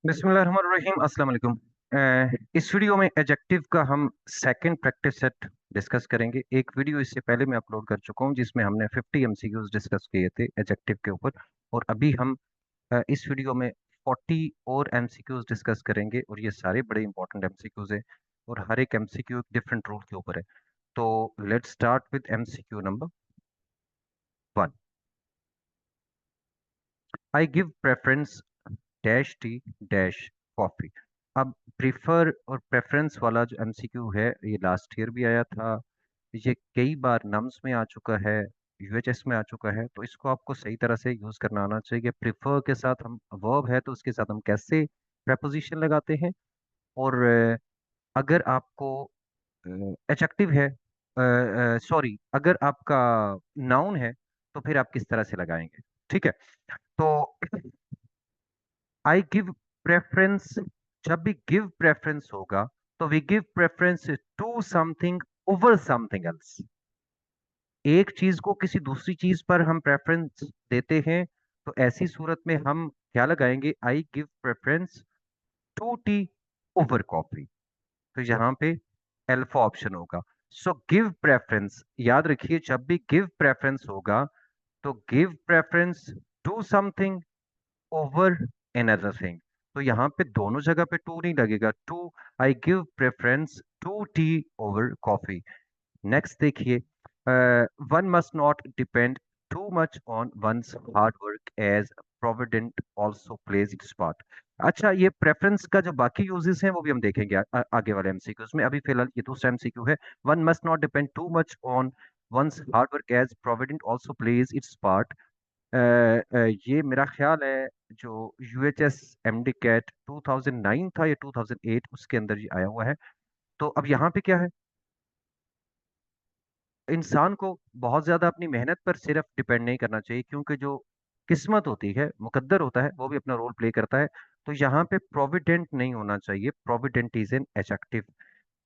बिस्मिल्लाहिर्रहमानिर्रहीम अस्सलाम वालेकुम। इस वीडियो में एडजेक्टिव का हम सेकंड प्रैक्टिस सेट डिस्कस करेंगे। एक वीडियो इससे पहले मैं अपलोड कर चुका हूं जिसमें हमने 50 एमसीक्यूज डिस्कस किए थे एडजेक्टिव के ऊपर। और अभी हम इस वीडियो में 40 और एमसीक्यूज डिस्कस करेंगे और ये सारे बड़े इंपॉर्टेंट एमसीक्यूज हैं और हर एक एमसीक्यू एक डिफरेंट रूल के ऊपर है। तो let's start with MCQ number 1। I give preference dash tea dash coffee. अब प्रिफर और प्रेफरेंस वाला जो एमसीक्यू है ये लास्ट ईयर भी आया था। ये कई बार नम्स में आ चुका है, यूएचएस में आ चुका है। तो इसको आपको सही तरह से यूज करना आना चाहिए। प्रिफर के साथ हम वर्ब है तो उसके साथ हम कैसे प्रपोजिशन लगाते हैं। और अगर आपको एडजेक्टिव है, सॉरी, अगर आपका नाउन है तो फिर आप किस तरह से लगाएंगे। ठीक है। तो आई गिव प्रेफरेंस, जब भी गिव प्रेफरेंस होगा तो we give preference to something over something else. एक चीज को किसी दूसरी चीज पर हम प्रेफरेंस देते हैं तो ऐसी सूरत में हम क्या लगाएंगे, I give preference to tea over coffee. तो यहाँ पे अल्फा ऑप्शन होगा। सो गिव प्रेफरेंस, याद रखिए जब भी गिव प्रेफरेंस होगा तो give preference to something over another thing. तो यहाँ पे दोनों जगह पे टू नहीं लगेगा। To, I give preference to tea over coffee. Next देखिए, one must not depend too much on one's hard work as provident also plays its part. अच्छा, ये प्रेफरेंस का जो बाकी यूजेस हैं वो भी हम देखेंगे आगे वाले एमसीक्यूज में। अभी फिलहाल ये दूसरा एमसीक्यू है, one must not depend too much on one's hard work as provident also plays its part. ये मेरा ख्याल है जो यूएचएस एमडी कैट 2009 था या 2008 उसके अंदर ये आया हुआ है। तो अब यहाँ पे क्या है, इंसान को बहुत ज्यादा अपनी मेहनत पर सिर्फ डिपेंड नहीं करना चाहिए, क्योंकि जो किस्मत होती है, मुकद्दर होता है, वो भी अपना रोल प्ले करता है। तो यहाँ पे प्रोविडेंट नहीं होना चाहिए। Provident is an adjective.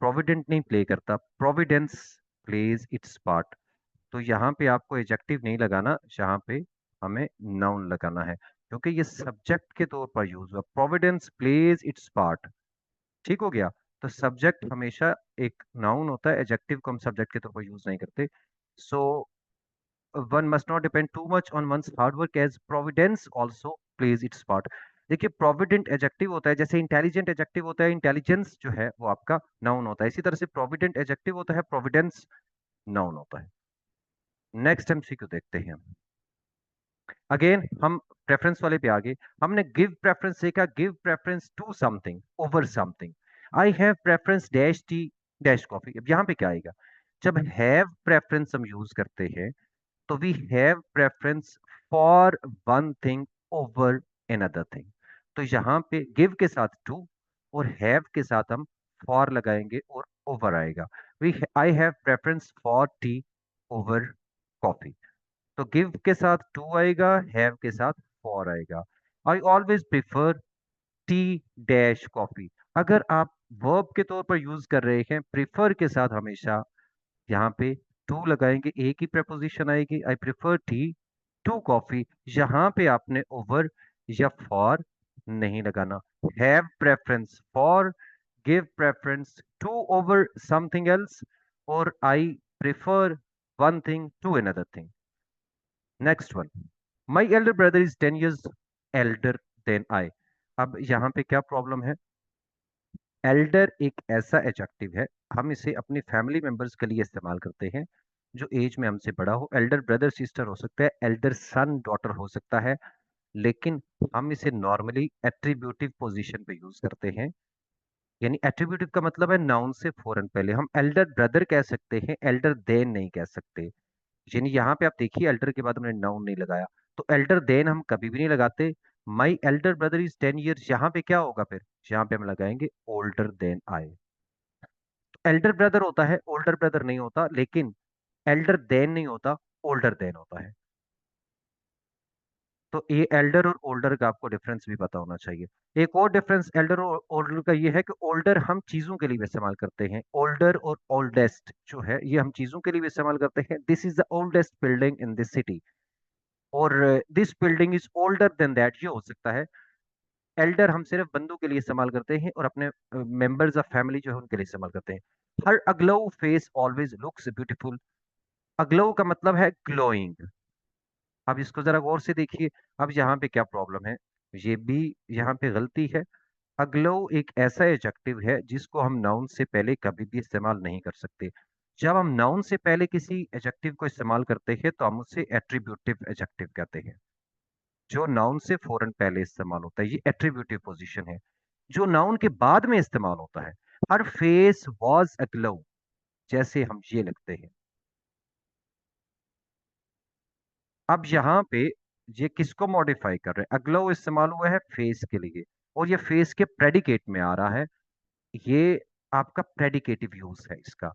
Provident नहीं प्ले करता, प्रोविडेंस प्लेज इट्स पार्ट। तो यहाँ पे आपको एडजेक्टिव नहीं लगाना, यहाँ पे हमें नाउन लगाना है, क्योंकि ये सब्जेक्ट के तौर पर यूज हुआ। प्रोविडेंस प्लेज इट्स पार्ट, ठीक हो गया। तो सब्जेक्ट हमेशा एक नाउन होता है, एडजेक्टिव को हम सब्जेक्ट के तौर पर यूज नहीं करते। So one must not depend too much on one's hard work as providence also plays its part. देखिए, प्रोविडेंट एडजेक्टिव होता है, जैसे इंटेलिजेंट एडजेक्टिव होता है, इंटेलिजेंस जो है वो आपका नाउन होता है। इसी तरह से प्रोविडेंट एडजेक्टिव होता है, प्रोविडेंस नाउन होता है। नेक्स्ट एमसीक्यू देखते हैं हम। अगेन हम प्रेफरेंस वाले पे आगे, हमने गिव प्रेफरेंस देखा, give preference to something over something. I have preference dash tea dash coffee. अब यहाँ पे क्या आएगा, जब हैव प्रेफरेंस हम यूज करते हैं तो we have preference for one thing over another thing. तो यहाँ पे गिव के साथ टू और हैव के साथ हम फॉर लगाएंगे और ओवर आएगा। We I have preference for tea over coffee. तो गिव के साथ टू आएगा, हैव के साथ फॉर आएगा। I always prefer tea dash coffee. अगर आप वर्ब के तौर पर यूज कर रहे हैं प्रिफर के साथ, हमेशा यहाँ पे टू लगाएंगे, एक ही प्रपोजिशन आएगी, I prefer tea to coffee. यहाँ पे आपने ओवर या फॉर नहीं लगाना। Have preference for, give preference to over something else, और I prefer one thing to another thing. Next one, my elder brother is 10 years elder than I. अब यहाँ पे क्या प्रॉब्लम है, एल्डर एक ऐसा एडजेक्टिव है, हम इसे अपनी फैमिली मेंबर्स के लिए इस्तेमाल करते हैं जो एज में हमसे बड़ा हो। एल्डर ब्रदर सिस्टर हो सकता है, एल्डर सन डॉटर हो सकता है, लेकिन हम इसे नॉर्मली एट्रीब्यूटिव पोजीशन पे यूज करते हैं। यानी एट्रीब्यूटिव का मतलब है नाउन से फौरन पहले। हम एल्डर ब्रदर कह सकते हैं, एल्डर देन नहीं कह सकते। यानी यहाँ पे आप देखिए, एल्डर के बाद हमने नाउन नहीं लगाया, तो एल्डर देन हम कभी भी नहीं लगाते। माई एल्डर ब्रदर इज 10 years, यहाँ पे क्या होगा फिर, यहाँ पे हम लगाएंगे older than I. Elder brother होता है, ओल्डर ब्रदर नहीं होता, लेकिन एल्डर देन नहीं होता, ओल्डर देन होता है। तो ये एल्डर और ओल्डर का आपको डिफरेंस भी पता होना चाहिए। एक और डिफरेंस एल्डर और ओल्डर का ये है कि ओल्डर हम चीजों के लिए भी इस्तेमाल करते हैं। ओल्डर और ओल्डेस्ट जो है ये हम चीजों के लिए भी इस्तेमाल करते हैं। This is the oldest building in this city, और this building is older than that, ये हो सकता है। एल्डर हम सिर्फ बंदों के लिए इस्तेमाल करते हैं और अपने मेंबर्स ऑफ फैमिली जो है उनके लिए इस्तेमाल करते हैं। हर अग्लो फेस ऑलवेज लुक्स ब्यूटीफुल। अग्लो का मतलब है ग्लोइंग। अब इसको जरा गौर से देखिए। अब यहाँ पे क्या प्रॉब्लम है, ये भी यहाँ पे गलती है। अग्लो एक ऐसा एडजेक्टिव है जिसको हम नाउन से पहले कभी भी इस्तेमाल नहीं कर सकते। जब हम नाउन से पहले किसी एडजेक्टिव को इस्तेमाल करते हैं तो हम उसे एट्रीब्यूटिव एडजेक्टिव कहते हैं। जो नाउन से फौरन पहले इस्तेमाल होता है ये एट्रीब्यूटिव पोजीशन है। जो नाउन के बाद में इस्तेमाल होता है, हर फेस वॉज अग्लो, जैसे हम ये लिखते हैं। अब यहाँ पे ये किसको मॉडिफाई कर रहे हैं, अग्लो इस्तेमाल हुआ है फेस के लिए और ये फेस के प्रेडिकेट में आ रहा है। ये आपका प्रेडिकेटिव यूज है इसका।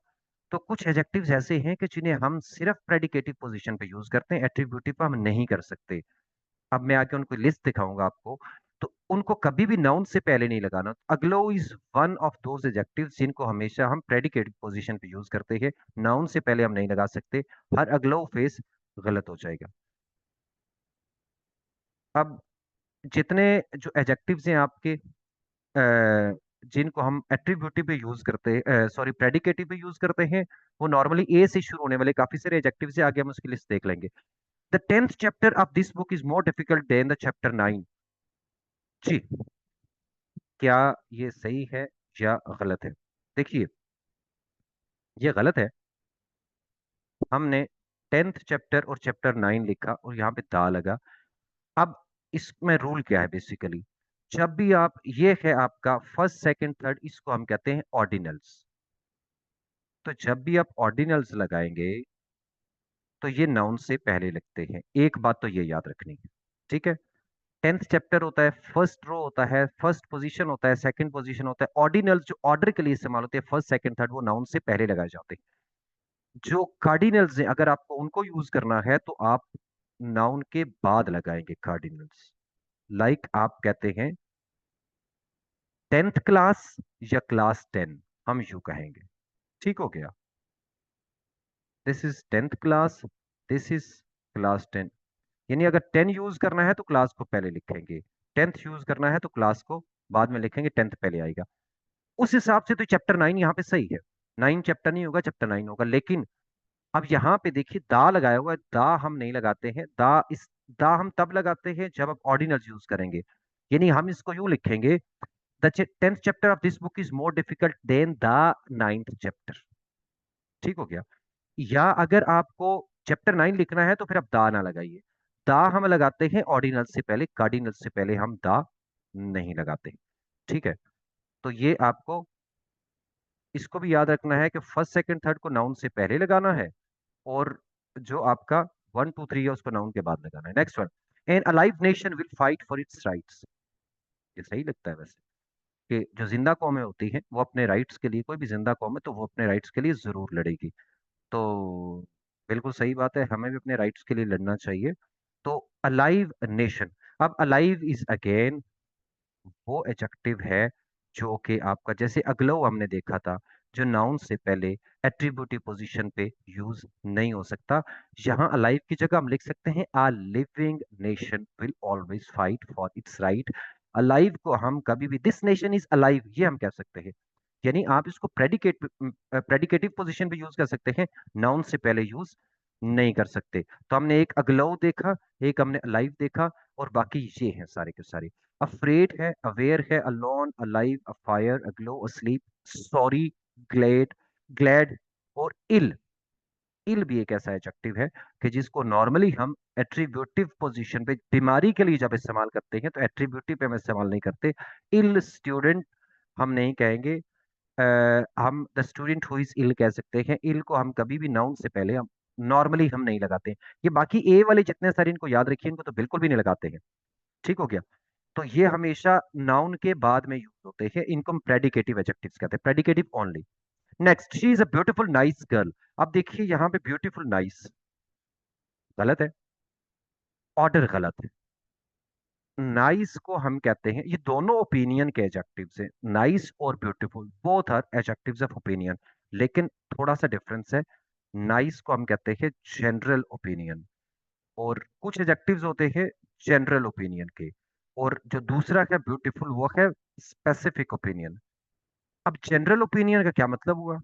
तो कुछ एडजेक्टिव्स ऐसे हैं कि जिन्हें हम सिर्फ प्रेडिकेटिव पोजीशन पे यूज करते हैं, एट्रीब्यूटिव पे हम नहीं कर सकते। अब मैं आके उनको लिस्ट दिखाऊंगा आपको। तो उनको कभी भी नाउन से पहले नहीं लगाना। अग्लो is one of those adjectives जिनको हमेशा हम प्रेडिकेटिव पोजीशन पे यूज करते हैं, नाउन से पहले हम नहीं लगा सकते। हर अग्लो फेस गलत हो जाएगा। अब जितने जो एडजेक्टिव्स हैं आपके, जिनको हम एट्रीब्यूटिव पे यूज करते हैं, सॉरी प्रेडिकेटिव पे यूज करते हैं, वो नॉर्मली ए से शुरू होने वाले काफी सारे एडजेक्टिव्स हैं। आगे हम उसकी लिस्ट देख लेंगे। The 10th chapter of this book is more difficult than the chapter 9। जी, क्या ये सही है या गलत है? देखिए, ये गलत है। हमने 10th चैप्टर और चैप्टर 9 लिखा और यहाँ पे दा लगा। अब इसमें रूल क्या है बेसिकली, जब भी आप, ये है आपका फर्स्ट सेकंड थर्ड, इसको हम कहते हैं ऑर्डिनल्स। तो जब भी आप ऑर्डिनल्स लगाएंगे तो ये नाउन से पहले लगते हैं। एक बात तो ये याद रखनी है, ठीक है। 10th चैप्टर होता है, फर्स्ट रो होता है, फर्स्ट पोजीशन होता है, सेकंड पोजीशन होता है। ऑर्डिनल्स जो ऑर्डर के लिए इस्तेमाल होते हैं, फर्स्ट सेकंड थर्ड, वो नाउन से पहले लगाए जाते हैं। जो कार्डिनल्स हैं, अगर आपको उनको यूज करना है तो आप नाउन के बाद लगाएंगे कार्डिनल्स। लाइक आप कहते हैं 10th क्लास या क्लास 10, हम यू कहेंगे। ठीक हो गया। This is 10th class, this is class 10। यानी अगर 10 यूज करना है तो क्लास को पहले लिखेंगे, 10th यूज करना है तो क्लास को बाद में लिखेंगे, 10th पहले आएगा। उस हिसाब से तो चैप्टर 9 यहाँ पे सही है। 9 चैप्टर नहीं होगा, चैप्टर 9 होगा। लेकिन अब यहाँ पे देखिए दा लगाया हुआ है, दा हम नहीं लगाते हैं। दा हम तब लगाते हैं जब आप ऑर्डिनल्स यूज करेंगे। यानी हम इसको यूं लिखेंगे, the 10th chapter of this book is more difficult than the 9th chapter. ठीक हो गया। या अगर आपको चैप्टर 9 लिखना है तो फिर आप दा ना लगाइए। दा हम लगाते हैं ऑर्डिनल से पहले, कार्डिनल से पहले हम दा नहीं लगाते। ठीक है। तो ये आपको इसको भी याद रखना है कि फर्स्ट सेकंड थर्ड को नाउन से पहले लगाना है और जो आपका 1 2 3 है उसको नाउन के बाद लगाना है। Next one, an alive nation will fight for its rights. ये सही लगता है वैसे, कि जो जिंदा कौमें होती हैं वो अपने राइट्स के लिए, कोई भी जिंदा कौम है तो वो अपने राइट्स के लिए जरूर लड़ेगी। तो बिल्कुल सही बात है, हमें भी अपने राइट्स के लिए लड़ना चाहिए। तो अलाइव नेशन। अब अलाइव इज अगेन वो एडजेक्टिव है जो कि आपका, जैसे अगलो हमने देखा था, जो नाउन से पहले एट्रीब्यूटिव पोजीशन पे यूज नहीं हो सकता। यहाँ अलाइव की जगह हम लिख सकते हैं a living nation will always fight for its right. Alive को हम कभी भी, दिस नेशन इज अलाइव, ये हम कह सकते हैं। यानी आप इसको प्रेडिकेटिव पोजीशन पे यूज कर सकते हैं, नाउन से पहले यूज नहीं कर सकते। तो हमने एक अगलो देखा, एक हमने अलाइव देखा, और बाकी ये हैं सारे के सारे। अफ्रेड है, अवेयर है, अलोन, अलाइव, अफायर, अग्लो, अस्लीप, सॉरी, ग्लेड, ग्लैड, और इल। इल भी एक ऐसा एडजेक्टिव है कि जिसको नॉर्मली हम एट्रीब्यूटिव पोजीशन पे, बीमारी के लिए जब इस्तेमाल करते हैं तो एट्रीब्यूटिव पे हम इस्तेमाल नहीं करते। इल स्टूडेंट हम नहीं कहेंगे। हम the student who is ill कह सकते हैं। इल को हम कभी भी नाउन से पहले हम नॉर्मली हम नहीं लगाते। ये बाकी ए वाले जितने सारे, इनको याद रखिए, इनको तो बिल्कुल भी नहीं लगाते हैं। ठीक हो गया। तो ये हमेशा नाउन के बाद में यूज होते हैं, इनको हम प्रेडिकेटिव एडजेक्टिव्स कहते हैं, predicative only. Next, she is a beautiful nice girl. अब देखिए यहाँ पे ब्यूटीफुल नाइस गलत है, ऑर्डर गलत है। नाइस को हम कहते हैं, ये दोनों ओपिनियन के एडजेक्टिव्स हैं, नाइस और beautiful, both are adjectives of opinion. लेकिन थोड़ा सा डिफरेंस है। नाइस को हम कहते हैं जनरल ओपिनियन, और कुछ एडजेक्टिव्स होते हैं जनरल ओपिनियन के। और जो दूसरा है ब्यूटीफुल वो है स्पेसिफिक ओपिनियन। अब जनरल ओपिनियन का क्या मतलब हुआ?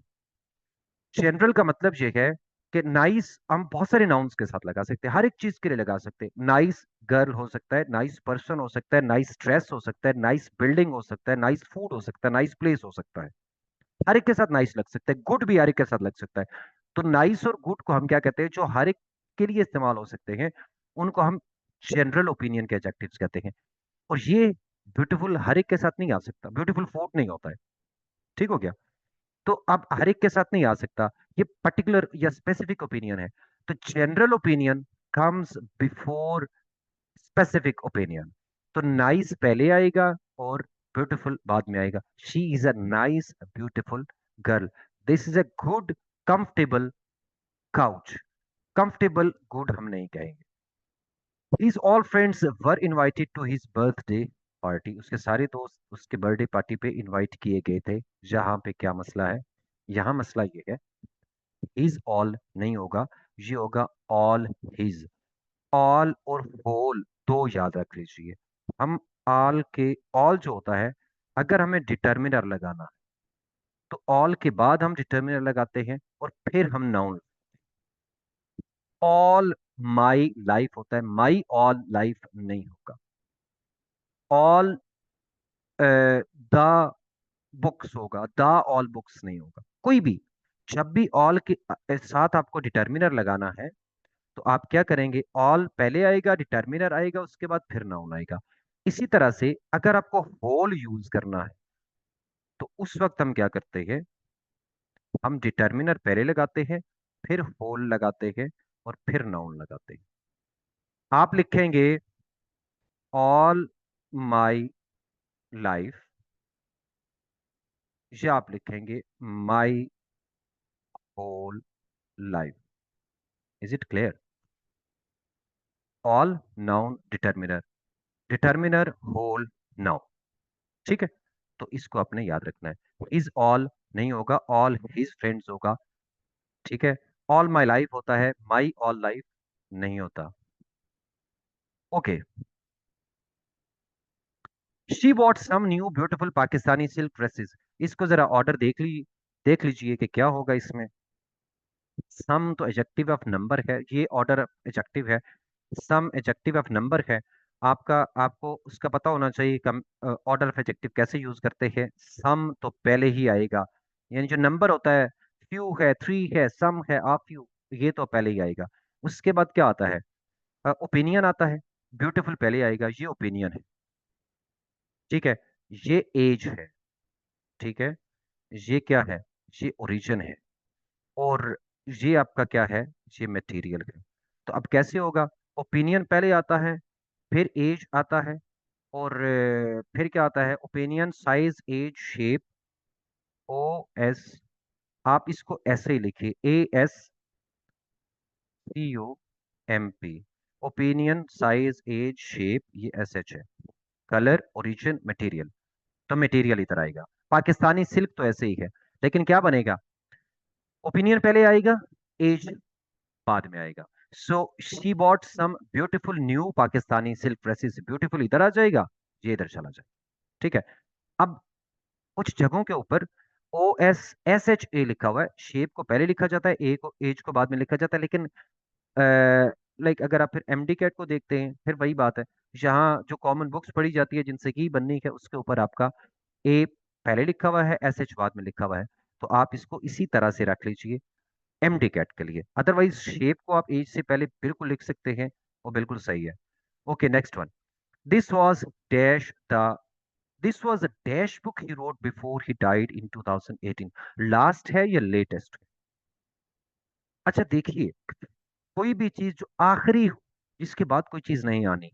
जनरल का मतलब ये है कि नाइस हम बहुत सारे नाउन्स के साथ लगा सकते हैं, हर एक चीज के लिए लगा सकते हैं। नाइस गर्ल हो सकता है, नाइस पर्सन हो सकता है, नाइस ड्रेस हो सकता है, नाइस बिल्डिंग हो सकता है, नाइस फूड हो सकता है, नाइस प्लेस हो सकता है। हर एक के साथ नाइस लग सकता है, गुड भी हर एक के साथ लग सकता है। तो नाइस और गुड को हम क्या कहते हैं, जो हर एक के लिए इस्तेमाल हो सकते हैं, उनको हम जनरल ओपिनियन के एडजेक्टिव्स कहते हैं। और ये ब्यूटीफुल हर एक के साथ नहीं आ सकता, ब्यूटीफुल फूड नहीं होता है। ठीक हो गया? तो अब हर एक के साथ नहीं आ सकता, ये पर्टिकुलर या स्पेसिफिक ओपिनियन है। तो general opinion comes before specific opinion. तो नाइस पहले आएगा और ब्यूटीफुल बाद में आएगा। She is a nice beautiful girl. This is a good comfortable couch. Comfortable good हम नहीं कहेंगे। His all friends were invited to his birthday party. उसके सारे दोस्त उसके बर्थडे पार्टी पे इनवाइट किए गए थे। जहां पे क्या मसला है? यहाँ मसला ये है, इज ऑल नहीं होगा, ये होगा ऑल हिज। ऑल और होल दो याद रख लीजिए। हम ऑल के ऑल जो होता है, अगर हमें डिटर्मिनर लगाना है तो ऑल के बाद हम डिटर्मिनर लगाते हैं और फिर हम नाउन। ऑल माई लाइफ होता है, माई ऑल लाइफ नहीं होगा। ऑल द बुक्स होगा, द ऑल बुक्स नहीं होगा। कोई भी जब भी ऑल के साथ आपको डिटर्मिनर लगाना है तो आप क्या करेंगे, ऑल पहले आएगा, डिटर्मिनर आएगा, उसके बाद फिर नाउन आएगा। इसी तरह से अगर आपको होल यूज करना है तो उस वक्त हम क्या करते हैं, हम डिटर्मिनर पहले लगाते हैं, फिर होल लगाते हैं और फिर नाउन लगाते हैं। आप लिखेंगे ऑल माई लाइफ, या आप लिखेंगे my whole life. Is it clear? All noun determiner, determiner whole noun. ठीक है? तो इसको आपने याद रखना है। इज ऑल नहीं होगा, ऑल हिज फ्रेंड्स होगा। ठीक है? ऑल माई लाइफ होता है, माई ऑल लाइफ नहीं होता। Okay. She bought some new beautiful Pakistani silk dresses. इसको जरा ऑर्डर देख लीजिए कि क्या होगा इसमें। सम तो एडजेक्टिव ऑफ नंबर है, ये ऑर्डर एडजेक्टिव है। सम एडजेक्टिव ऑफ नंबर है। आपको उसका पता होना चाहिए कम ऑर्डर ऑफ एडजेक्टिव कैसे यूज करते हैं। सम तो पहले ही आएगा, यानी जो नंबर होता है, फ्यू है, थ्री है, सम है, आ फ्यू, ये तो पहले ही आएगा। उसके बाद क्या आता है? ओपिनियन आता है। ब्यूटीफुल पहले आएगा, ये ओपिनियन है। ठीक है? ये एज है। ठीक है? ये क्या है? ये ओरिजिन है। और ये आपका क्या है? ये मटेरियल है। तो अब कैसे होगा? ओपिनियन पहले आता है, फिर एज आता है, और फिर क्या आता है? Opinion, size, age, shape, O S. आप इसको ऐसे ही लिखिए, ASCUMP। Opinion, size, age, shape, ये SH है। Colour, origin, material. तो मटेरियल इधर आएगा। पाकिस्तानी सिल्क तो ऐसे ही है, लेकिन क्या बनेगा? ओपिनियन पहले आएगा, एज बाद में आएगा। So she bought some beautiful new Pakistani silk dresses. Beautiful इधर आ जाएगा, ये इधर चला जाएगा। ठीक है? अब कुछ जगहों के ऊपर OSSHA लिखा हुआ है, शेप को पहले लिखा जाता है, ए को एज को बाद में लिखा जाता है। लेकिन लाइक अगर आप फिर MD कैट को देखते हैं, फिर वही बात है। यहाँ जो कॉमन बुक्स पढ़ी जाती है जिनसे की बननी है, उसके ऊपर आपका ए पहले लिखा हुआ है, SH बाद में लिखा हुआ है। तो आप इसको इसी तरह से रख लीजिए MD कैट के लिए। अदरवाइज शेप को आप एज से पहले बिल्कुल लिख सकते हैं, वो बिल्कुल सही है। Okay, next one. This was dash the this was the dash book he wrote before he died in 2018। Last है या लेटेस्ट? अच्छा देखिए, कोई भी चीज जो आखिरी हो, जिसके बाद कोई चीज नहीं आनी,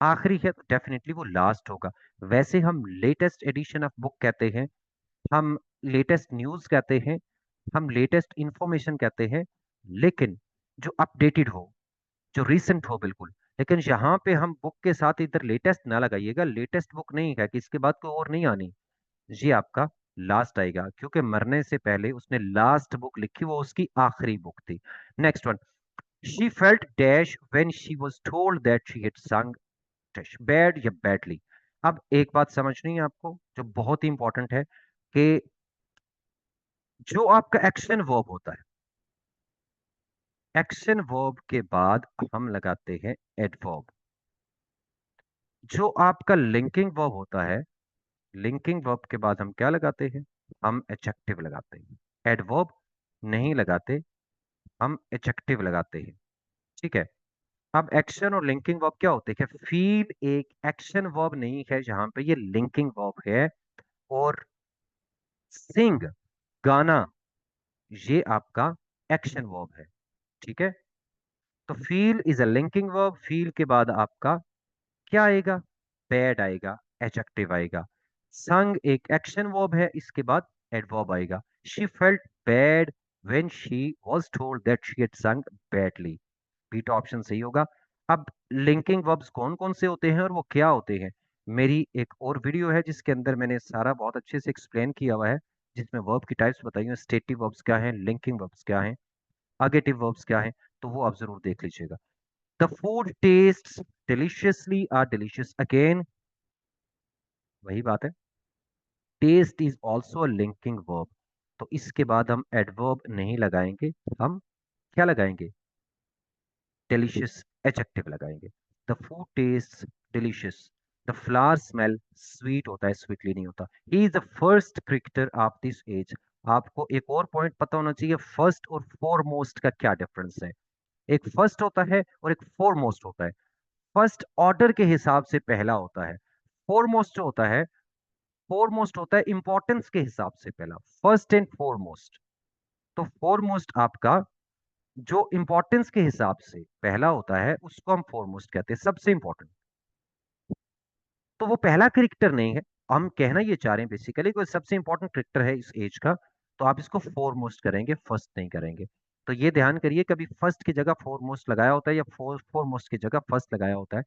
आखिरी है तो डेफिनेटली वो लास्ट होगा। वैसे हम लेटेस्ट एडिशन ऑफ बुक कहते हैं, हम लेटेस्ट न्यूज कहते हैं, हम लेटेस्ट इंफॉर्मेशन कहते हैं। लेकिन जो अपडेटेड हो, जो रीसेंट हो बिल्कुल। लेकिन यहाँ पे हम बुक के साथ इधर लेटेस्ट ना लगाइएगा, लेटेस्ट बुक नहीं है कि इसके बाद कोई और नहीं आनी। ये आपका लास्ट आएगा, क्योंकि मरने से पहले उसने लास्ट बुक लिखी, वो उसकी आखिरी बुक थी। Next one. She felt dash when she was told that she had sung trash, bad या बैडली। अब एक बात समझनी है आपको जो बहुत ही इंपॉर्टेंट है कि जो आपका एक्शन वर्ब होता है, एक्शन वर्ब के बाद हम लगाते हैं एडवर्ब। जो आपका लिंकिंग वर्ब होता है, लिंकिंग वर्ब के बाद हम क्या लगाते हैं? हम एडजेक्टिव लगाते हैं। एडवर्ब नहीं लगाते, हम एडजेक्टिव लगाते हैं। ठीक है। अब एक्शन और लिंकिंग वर्ब क्या होते हैं? फील एक एक्शन वर्ब नहीं है, जहां पे ये लिंकिंग वर्ब है। और सिंग, गाना, ये आपका एक्शन वर्ब है। ठीक है। तो feel is a linking verb, feel के बाद आपका क्या आएगा? बैड आएगा, एडजेक्टिव आएगा। संग एक एक्शन वर्ब है, इसके बाद एडवर्ब आएगा। She felt bad when she was told that she had संग बैडली। बीटा ऑप्शन सही होगा। अब लिंकिंग वर्ब्स कौन कौन से होते हैं और वो क्या होते हैं, मेरी एक और वीडियो है जिसके अंदर मैंने सारा बहुत अच्छे से एक्सप्लेन किया हुआ है, जिसमें वर्ब की टाइप्स बताई हैं, स्टेटिव वर्ब्स क्या हैं, लिंकिंग वर्ब्स क्या हैं, अगेटिव वर्ब्स क्या हैं। तो वो आप जरूर देख लीजिएगा। The food tastes deliciously are delicious, again वही बात है। Taste is also a linking verb, तो इसके बाद हम एडवर्ब नहीं लगाएंगे, हम क्या लगाएंगे? डिलीशियस एडजेक्टिव लगाएंगे। The food taste delicious, the flower smell sweet होता है, स्वीटली नहीं होता। He is the first cricketer of this age. आपको एक और पॉइंट पता होना चाहिए, फर्स्ट और फोरमोस्ट का क्या डिफरेंस है। एक फर्स्ट होता है और एक फोरमोस्ट होता है। फर्स्ट ऑर्डर के हिसाब से पहला होता है, फोरमोस्ट जो होता है, फोरमोस्ट होता है इंपॉर्टेंस के हिसाब से पहला, फर्स्ट एंड फोरमोस्ट। तो फोरमोस्ट आपका जो इंपॉर्टेंस के हिसाब से पहला होता है उसको हम फोरमोस्ट कहते हैं, सबसे इंपॉर्टेंट। तो वो पहला क्रिकेटर नहीं है, हम कहना ये चाह रहे हैं बेसिकली कोई सबसे इंपॉर्टेंट क्रिकेटर है इस एज का, तो आप इसको फोरमोस्ट करेंगे, फर्स्ट नहीं करेंगे। तो ये ध्यान करिए, कभी फर्स्ट की जगह फोरमोस्ट लगाया होता है या फोरमोस्ट की जगह फर्स्ट लगाया होता है।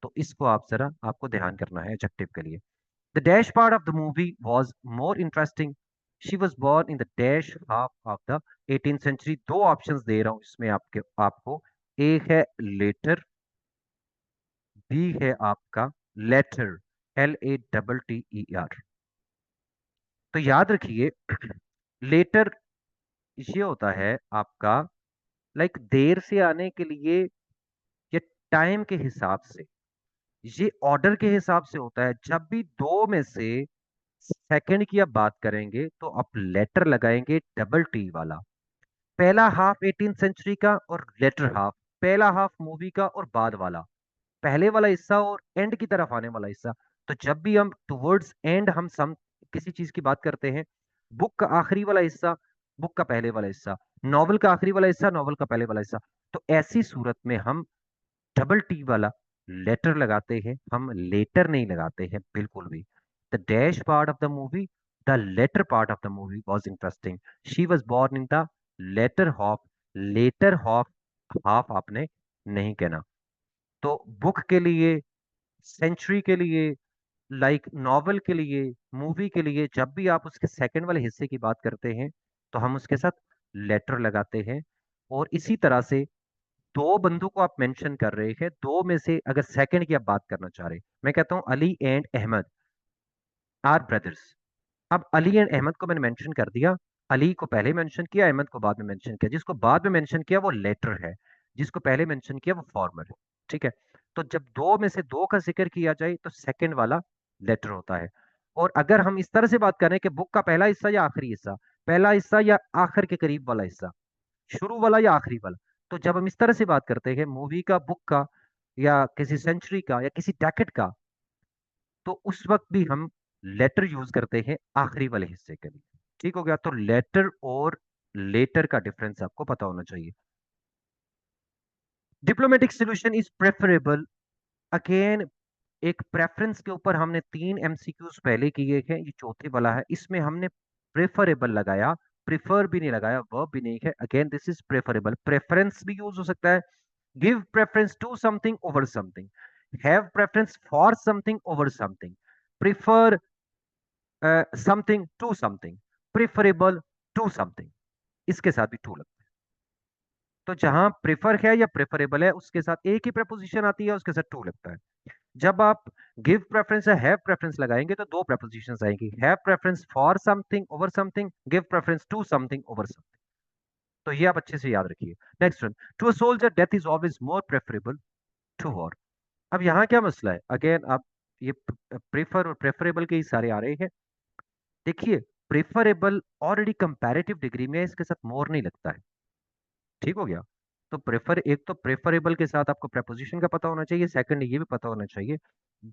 तो इसको आप जरा आपको ध्यान करना है एडजेक्टिव के लिए। The dash part of the movie was more interesting, she was born in the dash half of the 18th century. दो ऑप्शंस दे रहा हूं इसमें आपके आपको, एक है लेटर, बी है आपका लेटर, LATTER। तो याद रखिए लेटर ये होता है आपका लाइक देर से आने के लिए या टाइम के हिसाब से, ये ऑर्डर के हिसाब से होता है। जब भी दो में से सेकंड की आप बात करेंगे तो आप लेटर लगाएंगे डबल टी वाला। पहला हाफ 18th सेंचुरी का और लेटर हाफ, पहला हाफ मूवी का और बाद वाला, पहले वाला हिस्सा और एंड की तरफ आने वाला हिस्सा। तो जब भी हम टुवर्ड्स एंड हम सम किसी चीज की बात करते हैं, बुक का आखिरी वाला हिस्सा, बुक का पहले वाला हिस्सा, नॉवल का आखिरी वाला हिस्सा, नॉवल का पहले वाला हिस्सा, तो ऐसी सूरत में हम डबल टी वाला लेटर लगाते हैं, हम लेटर नहीं लगाते हैं बिल्कुल भी। The dash part of the movie, the latter part of the movie was interesting, she was born in the latter half, latter half, half आपने नहीं कहना। तो बुक के लिए, सेंचुरी के लिए, लाइक नॉवल के लिए, मूवी के लिए, जब भी आप उसके सेकंड वाले हिस्से की बात करते हैं तो हम उसके साथ लेटर लगाते हैं। और इसी तरह से दो बंदों को आप मेंशन कर रहे हैं, दो में से अगर सेकंड की आप बात करना चाह रहे हैं, मैं कहता हूं Ali and Ahmad are brothers. अब अली एंड अहमद को मैंने मेंशन कर दिया, अली को पहले मेंशन किया, अहमद को बाद में मेंशन किया। जिसको बाद में मेंशन किया वो लेटर है, जिसको पहले मेंशन किया वो फॉर्मर है। ठीक है। तो जब दो में से दो का जिक्र किया जाए तो सेकंड वाला लेटर होता है। और अगर हम इस तरह से बात करें कि बुक का पहला हिस्सा या आखिरी हिस्सा, पहला हिस्सा या आखिर के करीब वाला हिस्सा, शुरू वाला या आखिरी वाला, तो जब हम इस तरह से बात करते हैं मूवी का, बुक का, या किसी सेंचुरी का, या किसी डेकेड का, तो उस वक्त भी हम लेटर यूज करते हैं आखिरी वाले हिस्से के लिए। ठीक हो गया। तो लेटर और लेटर का डिफरेंस आपको पता होना चाहिए। Diplomatic solution is preferable, again एक प्रेफरेंस के ऊपर हमने तीन एमसीक्यूज पहले किए हैं, ये चौथे वाला है, इसमें हमने प्रेफरेबल लगाया, प्रिफर भी नहीं लगाया, वर्ब भी नहीं है। Again this is preferable, preference भी यूज हो सकता है, give preference to something over something, have preference for something over something, prefer something to something, preferable to something, इसके साथ भी टू लगता है। तो जहां प्रेफर है या प्रेफरेबल है उसके साथ एक ही प्रपोजिशन आती है, उसके साथ टू लगता है। जब आप गिव प्रेफरेंस या हैव प्रेफरेंस लगाएंगे तो दो प्रपोजिशंस आएंगी, have preference for something over something, give preference to something over something. तो ये आप अच्छे से याद रखिए। Next one, to a soldier death is always more preferable to war. अब यहाँ क्या मसला है, अगेन आप ये प्रेफर और प्रेफरेबल के ही सारे आ रहे हैं। देखिए, प्रेफरेबल ऑलरेडी कंपैरेटिव डिग्री में है, इसके साथ मोर नहीं लगता है। ठीक हो गया। तो प्रेफर, एक तो प्रेफरेबल के साथ आपको प्रेपोजिशन का पता होना चाहिए, सेकंड ये भी पता होना चाहिए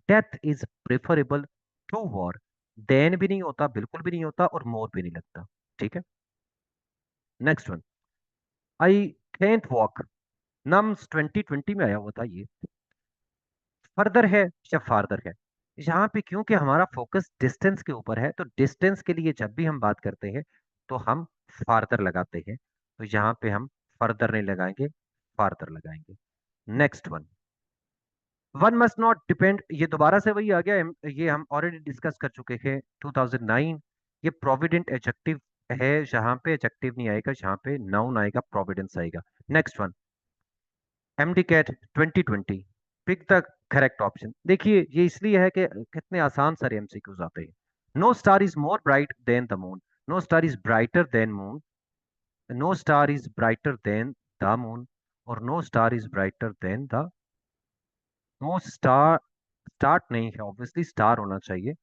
death is preferable to war. Then भी नहीं होता, बिल्कुल भी नहीं होता, और मोर भी नहीं लगता। ठीक है। Next one, I can't walk, nums 2020 में आया हुआ था ये। फर्दर है या फार्दर है? यहाँ पे क्योंकि हमारा फोकस डिस्टेंस के ऊपर है, तो डिस्टेंस के लिए जब भी हम बात करते हैं तो हम फार्दर लगाते हैं। तो यहाँ पे हम फर्दर नहीं लगाएंगे, फार्दर लगाएंगे। Next one, one must not depend, ये दोबारा से वही आ गया, ये हम ऑलरेडी डिस्कस कर चुके हैं 2009। ये प्रोविडेंट एडजेक्टिव है, जहां पे एडजेक्टिव नहीं आएगा, जहां पे नाउन आएगा, प्रोविडेंस आएगा। Next one, MD CAT 2020, pick the correct option. देखिए, ये इसलिए है कि कितने आसान सारे एमसीक्यूज आते हैं। No star is more bright than the moon, no star is brighter than moon, no star is brighter than the moon, और no star is brighter than the, no star, star नहीं है, obviously star होना चाहिए।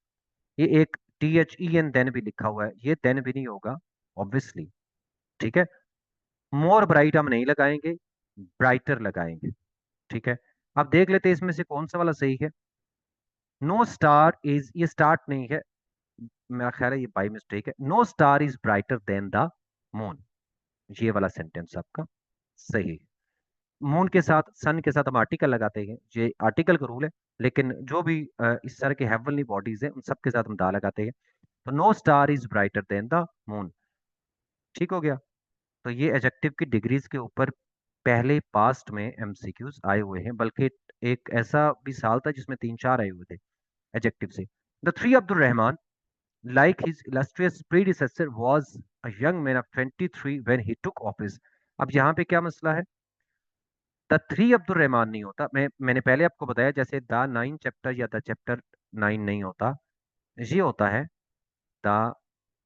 ये एक THEN then भी लिखा हुआ है, ये देन भी नहीं होगा ऑब्वियसली। ठीक है। मोर ब्राइट हम नहीं लगाएंगे, ब्राइटर लगाएंगे। ठीक है। अब देख लेते हैं इसमें से कौन सा वाला सही है। नो स्टार इज, ये स्टार्ट नहीं है, मेरा ख्याल है ये बाई मिस्टेक है। No star is brighter than the moon, ये वाला सेंटेंस आपका सही है। मून के साथ, सन के साथ हम आर्टिकल लगाते हैं, ये आर्टिकल का रूल है। लेकिन जो भी इस तरह के हेवनली बॉडीज हैं उन सब के साथ हम दा लगाते हैं। तो no star is brighter than the moon. ठीक हो गया। तो ये एडजेक्टिव की डिग्रीज के ऊपर पहले पास्ट में एमसीक्यूज आए हुए हैं, बल्कि एक ऐसा भी साल था जिसमें तीन चार आए हुए थे एडजेक्टिव से। The three Abdul Rahman, like his illustrious predecessor, was a young man of 23 when he took office। अब यहाँ पे क्या मसला है, द थ्री अब्दुल रहमान नहीं होता। मैंने पहले आपको बताया, जैसे द नाइन चैप्टर या द चैप्टर नाइन नहीं होता, ये होता है द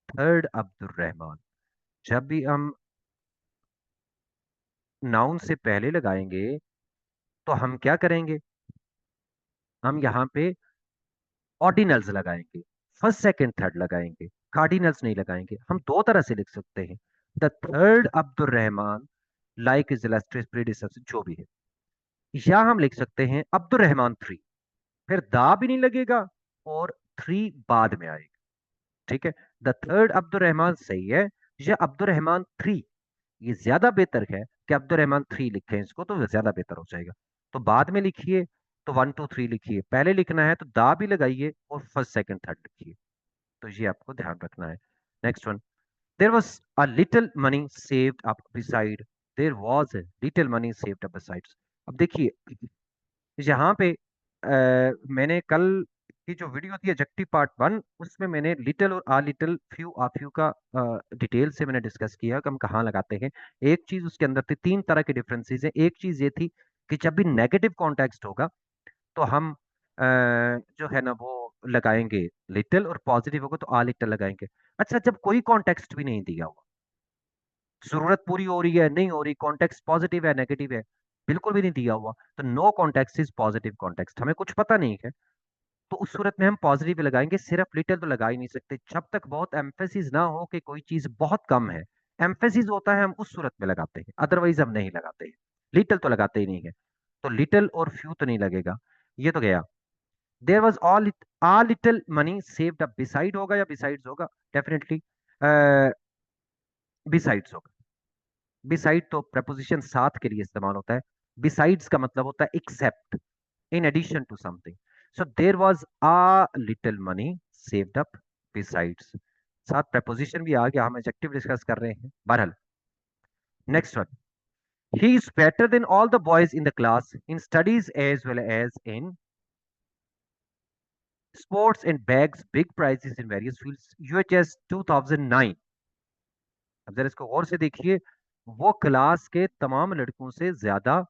थर्ड अब्दुल रहमान। जब भी हम नाउन से पहले लगाएंगे तो हम क्या करेंगे, हम यहाँ पे ऑर्डिनल्स लगाएंगे, फर्स्ट सेकंड थर्ड लगाएंगे, कार्डिनल्स नहीं लगाएंगे। हम दो तरह से लिख सकते हैं, the third Abdul Rahman like is illustrious predecessor, जो भी है। या हम लिख सकते हैं अब्दुल रहमान थ्री, फिर दा भी नहीं लगेगा और थ्री बाद में आएगा। ठीक है। द थर्ड अब्दुल रहमान सही है, या अब्दुल रहमान थ्री, ये ज्यादा बेहतर है कि अब्दुल रहमान थ्री लिखें इसको, तो ज्यादा बेहतर हो जाएगा। तो बाद में लिखिए तो वन टू थ्री लिखिए, पहले लिखना है तो दा भी लगाइए और फर्स्ट सेकंड थर्ड लिखिए। तो ये आपको ध्यान रखना है। Next one, there was a little money saved up beside, there was a little money saved up besides. अब देखिए, यहाँ पे मैंने कल की जो वीडियो थी एडजेक्टिव पार्ट वन, उसमें मैंने लिटिल और आ लिटिल, फ्यू आ फ्यू का डिटेल से मैंने डिस्कस किया कि हम कहाँ लगाते हैं। एक चीज उसके अंदर थी, तीन तरह के डिफरेंसेस हैं। एक चीज ये थी कि जब भी नेगेटिव कॉन्टेक्स्ट होगा तो हम जो है ना वो लगाएंगे लिटिल, और पॉजिटिव होगा तो आ लिटिल लगाएंगे। अच्छा, जब कोई कॉन्टेक्स्ट भी नहीं दिया हुआ, जरूरत पूरी हो रही है नहीं हो रही, कॉन्टेक्स्ट पॉजिटिव है नेगेटिव है, बिल्कुल भी नहीं दिया हुआ, तो no context is positive context, हमें कुछ पता नहीं है, तो उस सूरत में हम पॉजिटिव लगाएंगे। सिर्फ लिटिल तो लगा ही नहीं सकते जब तक बहुत एम्फेसिस ना हो कि कोई चीज बहुत कम है। एम्फेसिस होता है हम उस सूरत में लगाते हैं, अदरवाइज हम नहीं लगाते हैं। लिटिल तो लगाते ही नहीं है। तो लिटिल और फ्यू तो नहीं लगेगा। ये तो गया। There was all a little money saved up, beside होगा या बिसाइड्स होगा? डेफिनेटली बिसाइड्स होगा। बिसाइड तो प्रपोजिशन साथ के लिए इस्तेमाल होता है, बिसाइड्स का मतलब होता है except, in addition to something. So there was a little money saved up besides, साथ प्रपोजिशन भी आ गया, हम एडजेक्टिव डिस्कस कर रहे हैं बहरहाल। Next one, he is better than all the boys in the class in studies as well as in sports and bags big prizes in various fields, UHS 2009। अब जरा इसको गौर से देखिए, वो क्लास के तमाम लड़कों से ज्यादा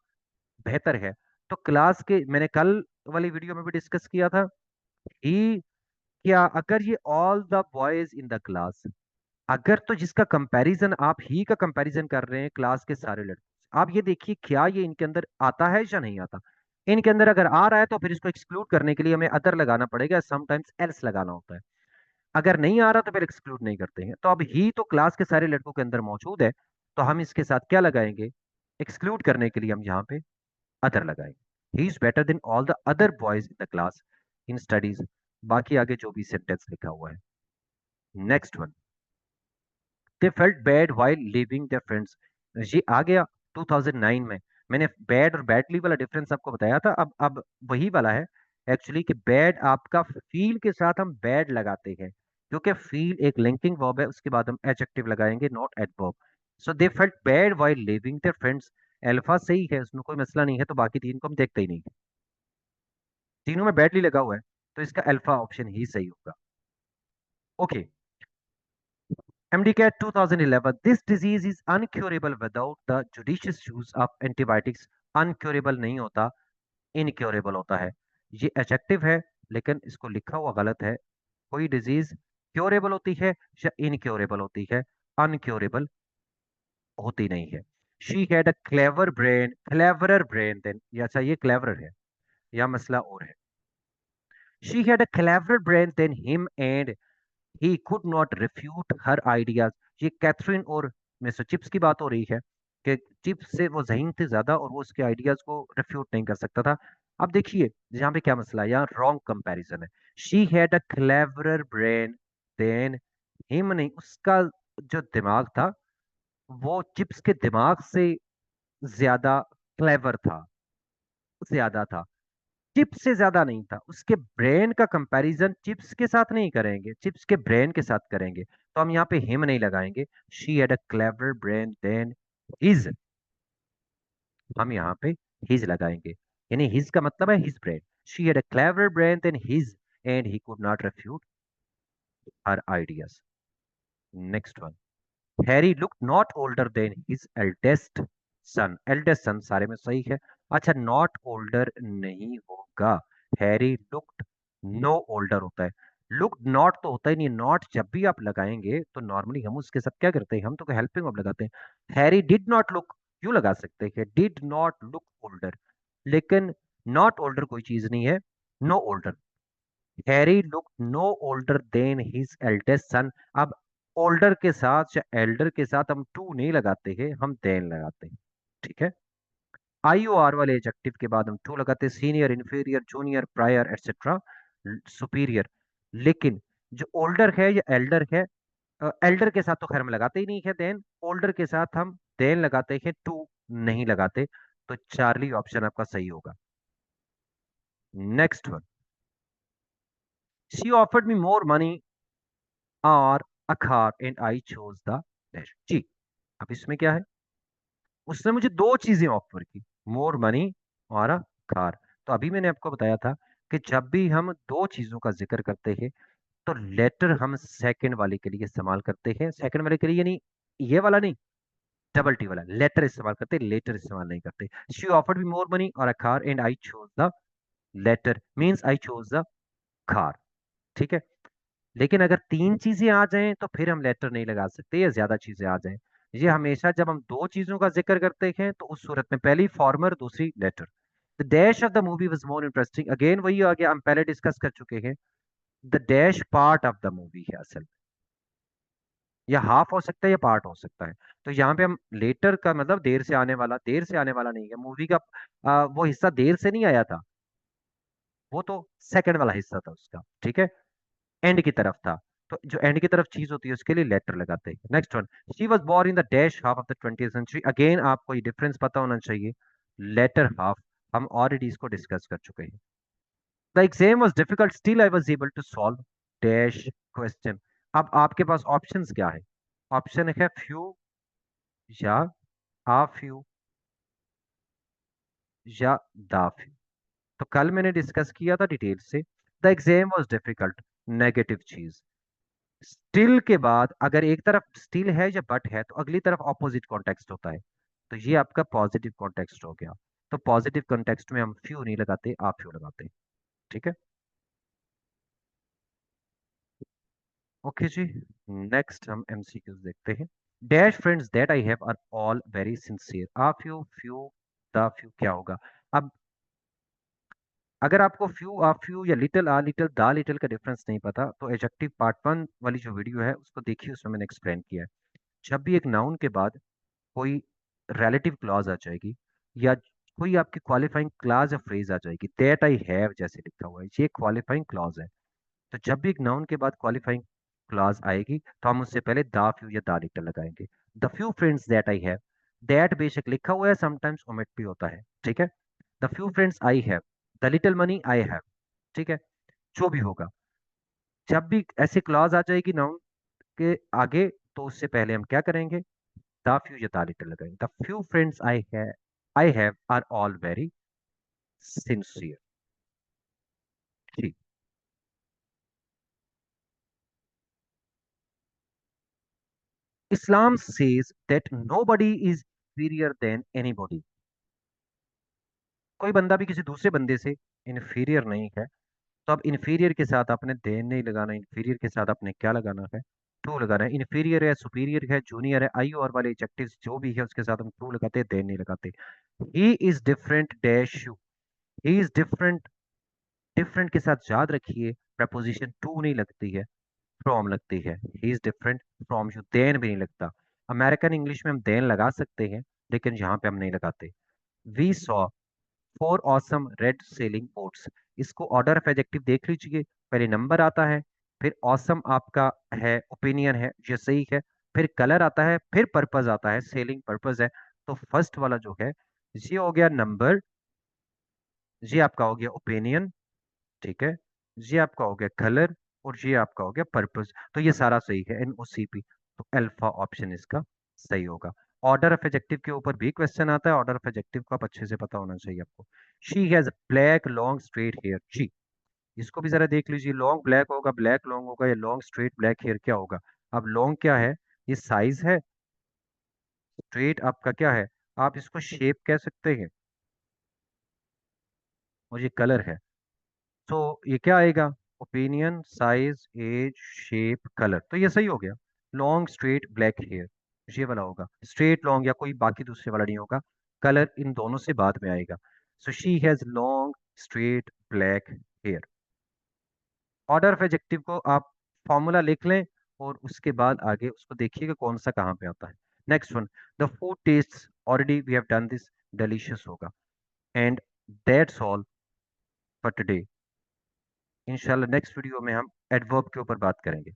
बेहतर है। तो क्लास के, मैंने कल वाली वीडियो में भी डिस्कस किया था। ही, क्या अगर ये all the boys in the class, अगर तो जिसका कंपैरिजन आप ही का कंपैरिजन कर रहे हैं क्लास के सारे लड़कों से, आप ये देखिए क्या ये इनके अंदर आता है या नहीं आता। इनके अंदर अगर आ रहा है तो फिर इसको एक्सक्लूड करने के लिए हमें अदर लगाना पड़ेगा, समटाइम्स एल्स लगाना होता है। अगर नहीं आ रहा तो फिर एक्सक्लूड नहीं करते हैं। तो अब ही तो क्लास के सारे लड़कों के अंदर मौजूद है, तो हम इसके साथ क्या लगाएंगे, एक्सक्लूड करने के लिए हम यहाँ पे अदर लगाएंगे। ही is better than all the other boys in the class in studies. बाकी आगे जो भी सेंटेंस लिखा हुआ है। Next one, they felt bad while leaving their friends. ये आ गया 2009 में। मैंने बैड और बैडली वाला डिफरेंस आपको बताया था, अब वही वाला है एक्चुअली, कि बैड आपका फील के साथ हम बैड लगाते हैं, क्योंकि फील एक लिंकिंग वर्ब है, उसके बाद हम एडजेक्टिव लगाएंगे, not adverb. So they felt bad while leaving their friends. Alpha सही है, उसमें कोई मसला नहीं है, तो बाकी तीन को हम देखते ही नहीं। तीनों में बैडली लगा हुआ है, तो इसका अल्फा ऑप्शन ही सही होगा। Okay, MDCAT 2011, this disease is uncurable without the judicious use of antibiotics। uncurable नहीं होता, incurable होता है। ये एडजेक्टिव है, लेकिन इसको लिखा हुआ गलत है। कोई डिजीज क्योरेबल होती है या इनक्योरेबल होती है, अनक्योरेबल होती नहीं है। She had a clever brain, cleverer brain than, अच्छा ये क्लेवरर है या मसला और है। She had a cleverer brain than him and he could not refute her ideas. ये कैथरीन और मिस्टर चिप्स की बात हो रही है, कि चिप्स से वो जहीन थे ज्यादा और वो उसके आइडियाज को रिफ्यूट नहीं कर सकता था। अब देखिए यहाँ पे क्या मसला है, यहाँ रॉन्ग कंपैरिजन है। She had a cleverer brain than him नहीं, उसका जो दिमाग था वो चिप्स के दिमाग से ज्यादा क्लेवर था, ज्यादा था, चिप्स से ज्यादा नहीं था। उसके ब्रेन का कंपैरिजन चिप्स के साथ नहीं करेंगे, चिप्स के ब्रेन के साथ करेंगे, तो हम यहाँ पे हिम नहीं लगाएंगे। She had a clever brain than his, हम यहाँ पे हिज लगाएंगे, यानी हिज का मतलब है his brain. She had a clever brain than his and he could not refute her ideas. Next one, Harry look not older than his eldest son. Eldest son सारे में सही है। अच्छा, नॉट ओल्डर नहीं होगा, हैरी लुक्ड नो ओल्डर होता है। Look not तो होता ही नहीं, नॉट जब भी आप लगाएंगे तो नॉर्मली हम उसके साथ क्या करते हैं, हम तो हेल्पिंग वर्ब लगाते हैं। हैरी डिड नॉट लुक क्यों लगा सकते हैं, डिड नॉट लुक ओल्डर, लेकिन नॉट ओल्डर कोई चीज नहीं है, know older. Harry look know older than his eldest सन। अब ओल्डर के साथ या एल्डर के साथ हम टू नहीं लगाते हैं, हम देन लगाते हैं। ठीक है, आई ओ आर वाले एडजेक्टिव के बाद हम टू लगाते हैं, senior, inferior, junior, prior, etcetera, superior. लेकिन जो ओल्डर है या एल्डर है, एल्डर के साथ तो खैर हम लगाते ही नहीं है देन, ओल्डर के साथ हम देन लगाते हैं, टू नहीं लगाते। तो चार्ली ऑप्शन आपका सही होगा। Next one, she offered me more money और a car and I chose the dash। जी, अब इसमें क्या है, उसने मुझे दो चीजें ऑफर की, मोर मनी और अ कार। तो अभी मैंने आपको बताया था कि जब भी हम दो चीजों का जिक्र करते हैं तो लेटर हम सेकंड वाले के लिए इस्तेमाल करते हैं, सेकंड वाले के लिए, यानी ये वाला नहीं, डबल टी वाला लेटर इस्तेमाल करते हैं, लेटर इस्तेमाल नहीं करते। She offered me more money और a car and I chose the latter, means I chose the car. ठीक है, लेकिन अगर तीन चीजें आ जाएं तो फिर हम लेटर नहीं लगा सकते, या ज्यादा चीजें आ जाएं। ये हमेशा जब हम दो चीजों का जिक्र करते हैं तो उस सूरत में पहली फॉर्मर, दूसरी latter. The dash of the movie was more interesting, again वही आ गया, हम पहले डिस्कस कर चुके हैं। The dash part of the movie है असल में, या हाफ हो सकता है या पार्ट हो सकता है। तो यहाँ पे हम लेटर का मतलब देर से आने वाला, देर से आने वाला नहीं है मूवी का। वो हिस्सा देर से नहीं आया था, वो तो सेकंड वाला हिस्सा था उसका। ठीक है, एंड की तरफ था, तो जो एंड की तरफ चीज होती है उसके लिए लेटर लगाते हैं। Next one, she was born in the dash half of the 20th century. Again आपको ये डिफरेंस पता होना चाहिए, लेटर हाफ हम ऑलरेडी इसको डिस्कस कर चुके हैं। The exam was difficult still I was able to solve dash question. अब आपके पास ऑप्शंस क्या है, ऑप्शन है फ्यू या आ फ्यू या द फ्यू। तो कल मैंने डिस्कस किया था डिटेल से, the exam was difficult, negative चीज। स्टिल के बाद अगर एक तरफ स्टिल है या बट है तो अगली तरफ ऑपोजिट कॉन्टेक्स्ट होता है, तो ये आपका पॉजिटिव कॉन्टेक्स्ट हो गया। तो पॉजिटिव कॉन्टेक्स्ट में हम फ्यू नहीं लगाते, आ फ्यू लगाते हैं। ठीक है। ओके जी। नेक्स्ट हम एमसीक्यूज देखते हैं। Dash friends that I have are all very sincere. A few few the few क्या होगा? अब अगर आपको फ्यू आ फ्यू या little a little the little का डिफरेंस नहीं पता, तो एडजेक्टिव पार्ट वन वाली जो वीडियो है उसको देखिए, उसमें मैंने एक्सप्लेन किया है। जब भी एक नाउन के बाद कोई रिलेटिव क्लॉज आ जाएगी, या कोई आपकी क्वालिफाइंग क्लॉज या फ्रेज आ जाएगी, दैट आई हैव जैसे लिखा हुआ है, ये क्वालिफाइंग क्लॉज है। तो जब भी एक नाउन के बाद क्वालिफाइंग क्लॉज आएगी, तो हम उससे पहले द फ्यू या द लिटिल लगाएंगे। The few friends that I have, that बेशक लिखा हुआ है, समटाइम्स ओमिट भी होता है, ठीक है। The few friends I have, the little money I have, ठीक है। जो भी होगा, जब भी ऐसे क्लॉज आ जाएगी नाउन के आगे, तो उससे पहले हम क्या करेंगे? द फ्यू या द लिटिल लगाएंगे। The few friends I have are all very sincere. ठीक। Islam says that nobody is inferior than anybody. कोई बंदा भी किसी दूसरे बंदे से इन्फीरियर नहीं है। तो अब इन्फीरियर के साथ आपने देन नहीं लगाना, इन्फीरियर के साथ आपने क्या लगाना है? टू लगाना है। इन्फीरियर है, सुपीरियर है, जूनियर है, आई और वाले एडजेक्टिव्स जो भी है उसके साथ हम टू लगाते हैं, देन नहीं लगाते। ही is different dash you. He is different, different के साथ याद रखिए प्रपोजिशन टू नहीं लगती है, फ्रॉम लगती है। He is different from you, then भी नहीं लगता। अमेरिकन इंग्लिश में हम देन लगा सकते हैं, लेकिन यहाँ पे हम नहीं लगाते। We saw four awesome red sailing boats. इसको ऑर्डर ऑफ एडजेक्टिव देख लीजिए। पहले नंबर आता है, फिर ऑसम आपका है, ओपिनियन है, ये सही है। फिर कलर आता है, फिर पर्पज आता है, सेलिंग पर्पज है। तो फर्स्ट वाला जो है, ये हो गया नंबर, ये आपका हो गया ओपिनियन, ठीक है। ये आपका हो गया कलर, और ये आपका हो गया पर्पस। तो ये सारा सही है, एनओसीपी। तो अल्फा ऑप्शन इसका सही होगा। ऑर्डर ऑफ एडजेक्टिव के ऊपर भी क्वेश्चन आता है, ऑर्डर ऑफ एडजेक्टिव को आप अच्छे से पता होना चाहिए आपको। She has black long straight hair. She, इसको भी जरा देख लीजिए। लॉन्ग ब्लैक होगा, ब्लैक लॉन्ग होगा, या लॉन्ग स्ट्रेट ब्लैक हेयर क्या होगा? अब लॉन्ग क्या है? ये साइज है। स्ट्रेट आपका क्या है? आप इसको शेप कह सकते हैं। और ये कलर है। तो ये क्या आएगा? Opinion, size, age, shape, colour. तो ये सही हो गया। लॉन्ग स्ट्रेट ब्लैक हेयर, ये वाला होगा। स्ट्रेट लॉन्ग या कोई बाकी दूसरे वाला नहीं होगा। कलर इन दोनों से बाद में आएगा। So she has long straight black hair. Order of adjective को आप फॉर्मूला लिख लें, और उसके बाद आगे उसको देखिएगा कौन सा कहाँ पे आता है। Next one, the food taste, already we have done this, delicious होगा। And that's all for today. इंशाल्लाह नेक्स्ट वीडियो में हम एडवर्ब के ऊपर बात करेंगे।